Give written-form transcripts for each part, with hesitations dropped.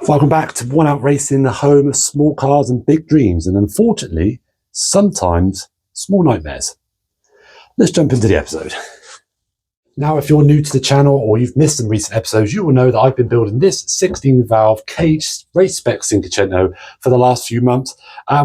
Welcome back to One Out Racing, the home of small cars and big dreams, and unfortunately, sometimes small nightmares. Let's jump into the episode. Now, if you're new to the channel or you've missed some recent episodes, you will know that I've been building this 16-valve cage race spec cinquecento for the last few months.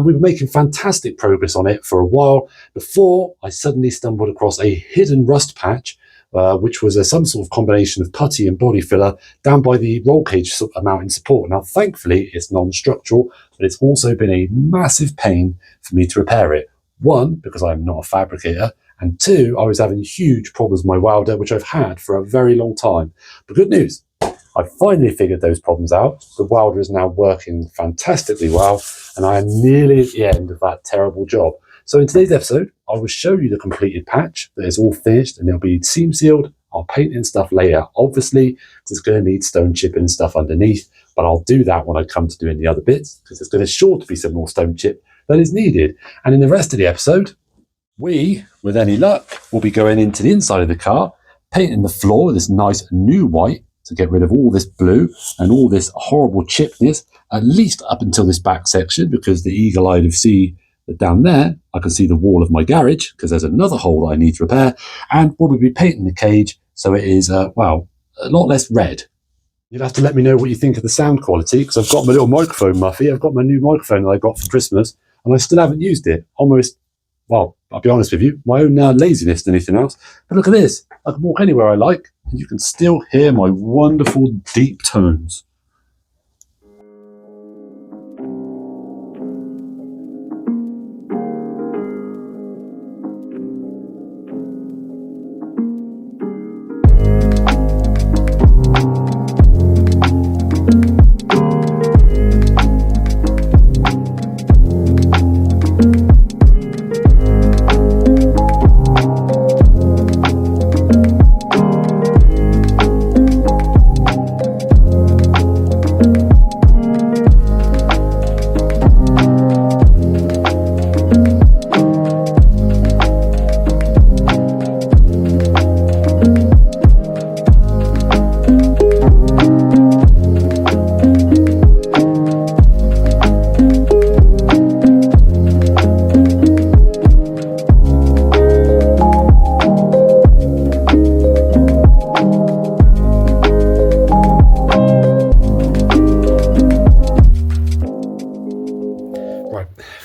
We've been making fantastic progress on it for a while before I suddenly stumbled across a hidden rust patch, which was some sort of combination of putty and body filler down by the roll cage mounting support. Now, thankfully, it's non-structural, but it's also been a massive pain for me to repair it. One, because I'm not a fabricator, and two, I was having huge problems with my welder, which I've had for a very long time. But good news, I finally figured those problems out. The welder is now working fantastically well, and I am nearly at the end of that terrible job. So in today's episode, I will show you the completed patch that is all finished, and it'll be seam sealed. I'll paint in stuff later, obviously, because it's going to need stone chipping and stuff underneath, but I'll do that when I come to doing the other bits, because there's going to sure to be some more stone chip that is needed. And in the rest of the episode, we, with any luck, will be going into the inside of the car, painting the floor with this nice new white to get rid of all this blue and all this horrible chipness, at least up until this back section, because the eagle-eye will see that down there, I can see the wall of my garage, because there's another hole that I need to repair, and we'll be painting the cage so it is, well, a lot less red. You'll have to let me know what you think of the sound quality, because I've got my little microphone, Muffy. I've got my new microphone that I got for Christmas, and I still haven't used it. Almost, well, I'll be honest with you, my own laziness than anything else. But look at this. I can walk anywhere I like, and you can still hear my wonderful deep tones.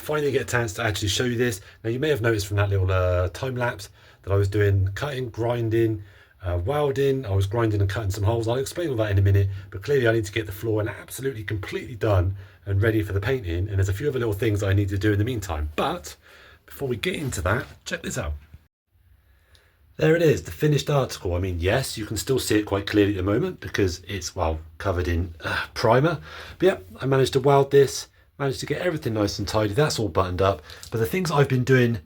Finally get a chance to actually show you this. Now, you may have noticed from that little time lapse that I was doing cutting, grinding, welding. I was grinding and cutting some holes. I'll explain all that in a minute, but clearly I need to get the floor and absolutely completely done and ready for the painting, and there's a few other little things I need to do in the meantime. But before we get into that, check this out. There it is, the finished article. I mean, yes, you can still see it quite clearly at the moment because it's, well, covered in primer. But yeah, I managed to weld this, managed to get everything nice and tidy. That's all buttoned up. But the things I've been doing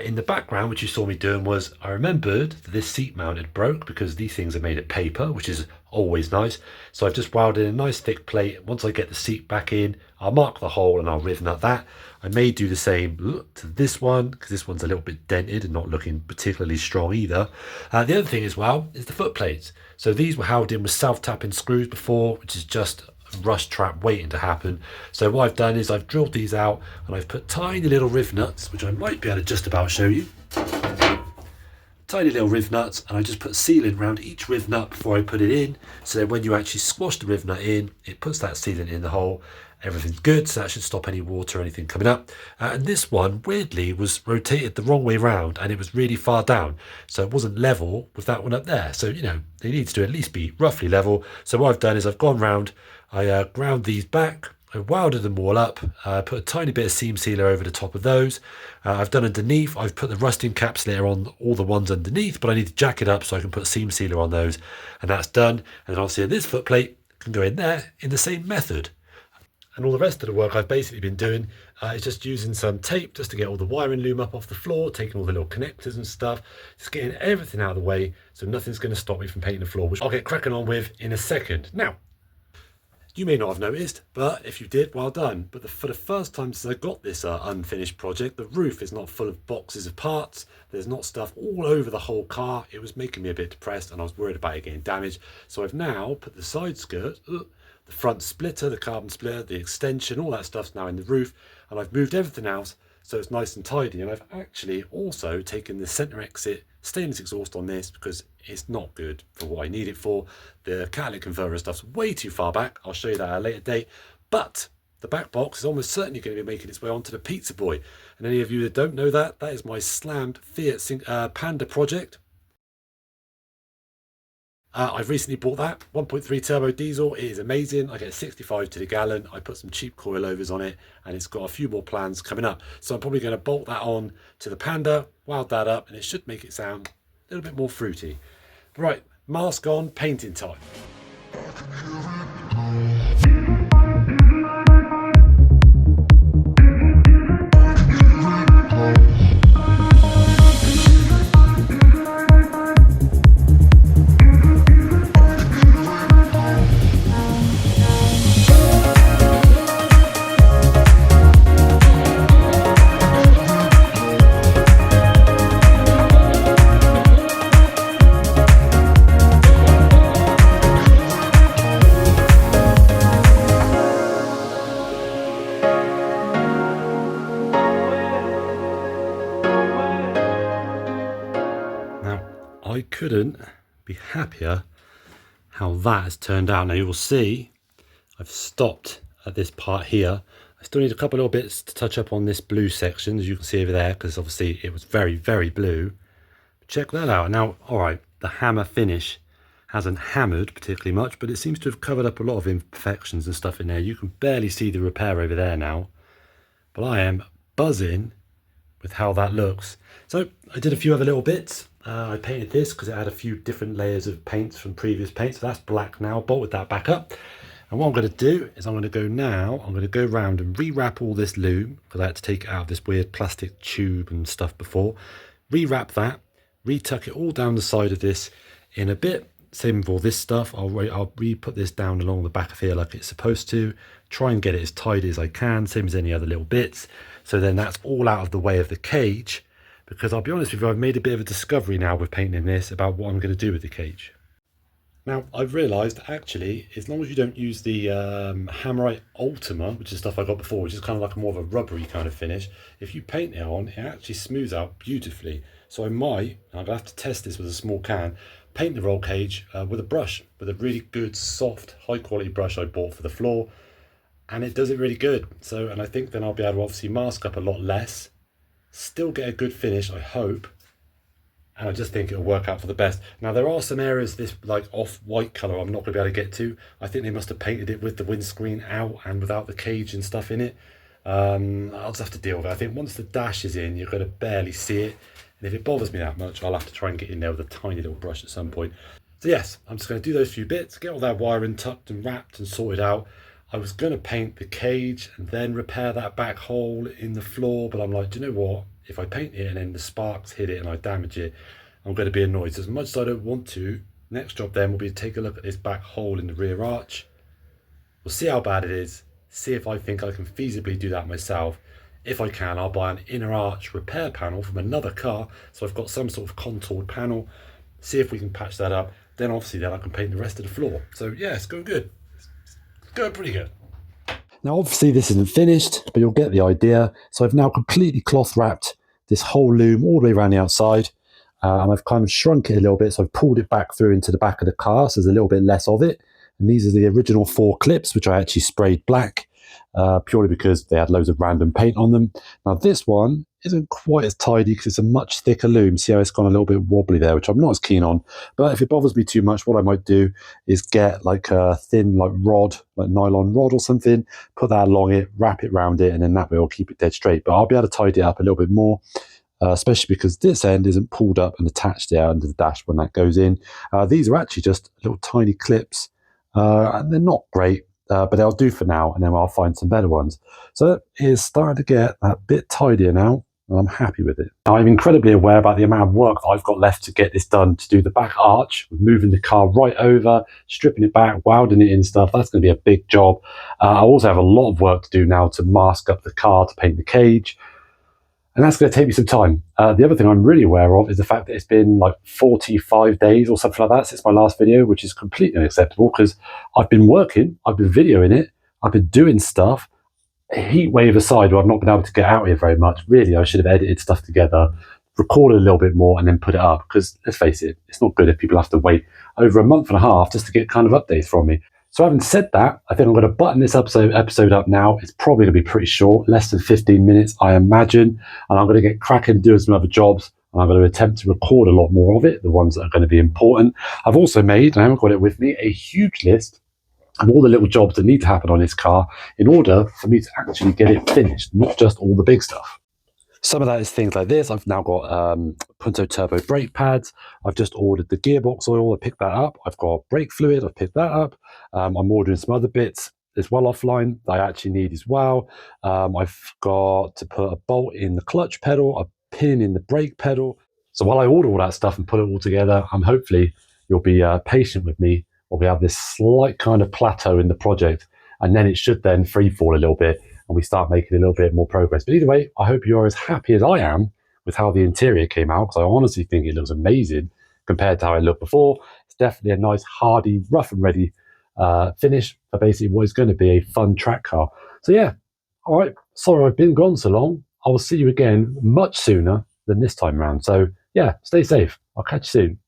in the background, which you saw me doing, was I remembered that this seat mount had broke because these things are made of paper, which is always nice. So I've just welded a nice thick plate. Once I get the seat back in, I'll mark the hole and I'll rivet nut that. I may do the same to this one because this one's a little bit dented and not looking particularly strong either. The other thing as well is the foot plates. So these were held in with self-tapping screws before, which is just rust trap waiting to happen. So what I've done is I've drilled these out and I've put tiny little riv nuts, which I might be able to just about show you. Tiny little riv nuts, and I just put sealant around each riv nut before I put it in, so that when you actually squash the riv nut in, it puts that sealant in the hole. Everything's good, so that should stop any water or anything coming up. And this one, weirdly, was rotated the wrong way around, and it was really far down, so it wasn't level with that one up there. So, you know, it needs to at least be roughly level. So what I've done is I've gone round, I ground these back, I welded them all up, put a tiny bit of seam sealer over the top of those. I've done underneath, I've put the rust encapsulator on all the ones underneath, but I need to jack it up so I can put seam sealer on those, and that's done. And then obviously this foot plate can go in there in the same method. And all the rest of the work I've basically been doing is just using some tape just to get all the wiring loom up off the floor, taking all the little connectors and stuff, just getting everything out of the way so nothing's going to stop me from painting the floor, which I'll get cracking on with in a second. Now, You may not have noticed, but if you did, well done. But for the first time since I got this unfinished project, the roof is not full of boxes of parts. There's not stuff all over the whole car. It was making me a bit depressed and I was worried about it getting damaged. So I've now put the side skirt, the front splitter, the carbon splitter, the extension, all that stuff's now in the roof. And I've moved everything else so it's nice and tidy. And I've actually also taken the center exit stainless exhaust on this because it's not good for what I need it for. The catalytic converter stuff's way too far back. I'll show you that at a later date. But the back box is almost certainly going to be making its way onto the Pizza Boy. And any of you that don't know that, that is my slammed Fiat Panda project. I've recently bought that 1.3 turbo diesel. It is amazing. I get 65 to the gallon. I put some cheap coilovers on it and it's got a few more plans coming up. So I'm probably going to bolt that on to the Panda, weld that up, and it should make it sound a little bit more fruity. Right, mask on, painting time. I couldn't be happier how that has turned out. Now you will see I've stopped at this part here. I still need a couple little bits to touch up on this blue section, as you can see over there, because obviously it was very, very blue. But check that out. Now, all right, the hammer finish hasn't hammered particularly much, but it seems to have covered up a lot of imperfections and stuff in there. You can barely see the repair over there now, but I am buzzing with how that looks. So I did a few other little bits. I painted this because it had a few different layers of paints from previous paints. So that's black now, bolted that back up. And what I'm going to do is I'm going to go around and rewrap all this loom, because I had to take it out of this weird plastic tube and stuff before. Rewrap that, retuck it all down the side of this in a bit. Same with all this stuff. I'll re-put this down along the back of here like it's supposed to. Try and get it as tidy as I can, same as any other little bits. So then that's all out of the way of the cage. Because I'll be honest with you, I've made a bit of a discovery now with painting this about what I'm going to do with the cage. Now, I've realised actually, as long as you don't use the Hammerite Ultima, which is stuff I got before, which is kind of like more of a rubbery kind of finish, if you paint it on, it actually smooths out beautifully. So I'm going to have to test this with a small can, paint the roll cage with a brush, with a really good, soft, high quality brush I bought for the floor, and it does it really good. So, and I think then I'll be able to obviously mask up a lot less, still get a good finish, I hope, and I just think it'll work out for the best. Now there are some areas, this like off-white colour, I'm not going to be able to get to. I think they must have painted it with the windscreen out and without the cage and stuff in it. I'll just have to deal with it. I think once the dash is in, you're going to barely see it, and if it bothers me that much, I'll have to try and get in there with a tiny little brush at some point. So yes, I'm just going to do those few bits, get all that wiring tucked and wrapped and sorted out. I was going to paint the cage and then repair that back hole in the floor, but I'm like, do you know what? If I paint it and then the sparks hit it and I damage it, I'm going to be annoyed. So as much as I don't want to, next job then will be to take a look at this back hole in the rear arch. We'll see how bad it is, see if I think I can feasibly do that myself. If I can, I'll buy an inner arch repair panel from another car, so I've got some sort of contoured panel, see if we can patch that up. Then obviously then I can paint the rest of the floor. So yeah, it's going good. Going pretty good. Now obviously this isn't finished, but you'll get the idea. So I've now completely cloth wrapped this whole loom all the way around the outside, and I've kind of shrunk it a little bit, so I've pulled it back through into the back of the car, so there's a little bit less of it. And these are the original 4 clips, which I actually sprayed black, purely because they had loads of random paint on them. Now this one isn't quite as tidy because it's a much thicker loom. See how it's gone a little bit wobbly there, which I'm not as keen on. But if it bothers me too much, what I might do is get like a thin like rod, like nylon rod or something, put that along it, wrap it around it, and then that way I'll keep it dead straight. But I'll be able to tidy it up a little bit more, especially because this end isn't pulled up and attached there under the dash when that goes in. These are actually just little tiny clips, and they're not great. But they'll do for now, and then I'll find some better ones. So it is starting to get a bit tidier now. and I'm happy with it. Now, I'm incredibly aware about the amount of work that I've got left to get this done, to do the back arch, moving the car right over, stripping it back, welding it in stuff. That's going to be a big job. I also have a lot of work to do now to mask up the car, to paint the cage, and that's going to take me some time. The other thing I'm really aware of is the fact that it's been like 45 days or something like that since my last video, which is completely unacceptable because I've been working, I've been videoing it, I've been doing stuff. Heat wave aside, where I've not been able to get out here very much, really, I should have edited stuff together, recorded a little bit more, and then put it up. Because let's face it, it's not good if people have to wait over a month and a half just to get kind of updates from me. So having said that, I think I'm going to button this episode up now. It's probably going to be pretty short, less than 15 minutes, I imagine. And I'm going to get cracking doing some other jobs. And I'm going to attempt to record a lot more of it, the ones that are going to be important. I've also made, and I haven't got it with me, a huge list of all the little jobs that need to happen on this car in order for me to actually get it finished, not just all the big stuff. Some of that is things like this. I've now got Punto Turbo brake pads. I've just ordered the gearbox oil. I picked that up. I've got brake fluid. I've picked that up. I'm ordering some other bits as well offline that I actually need as well. I've got to put a bolt in the clutch pedal, a pin in the brake pedal. So while I order all that stuff and put it all together, hopefully you'll be patient with me, or we have this slight kind of plateau in the project, and then it should then free fall a little bit and we start making a little bit more progress. But either way, I hope you're as happy as I am with how the interior came out, because I honestly think it looks amazing compared to how it looked before. It's definitely a nice, hardy, rough and ready finish for basically what is going to be a fun track car. So yeah, all right, sorry I've been gone so long. I will see you again much sooner than this time around. So yeah, stay safe. I'll catch you soon.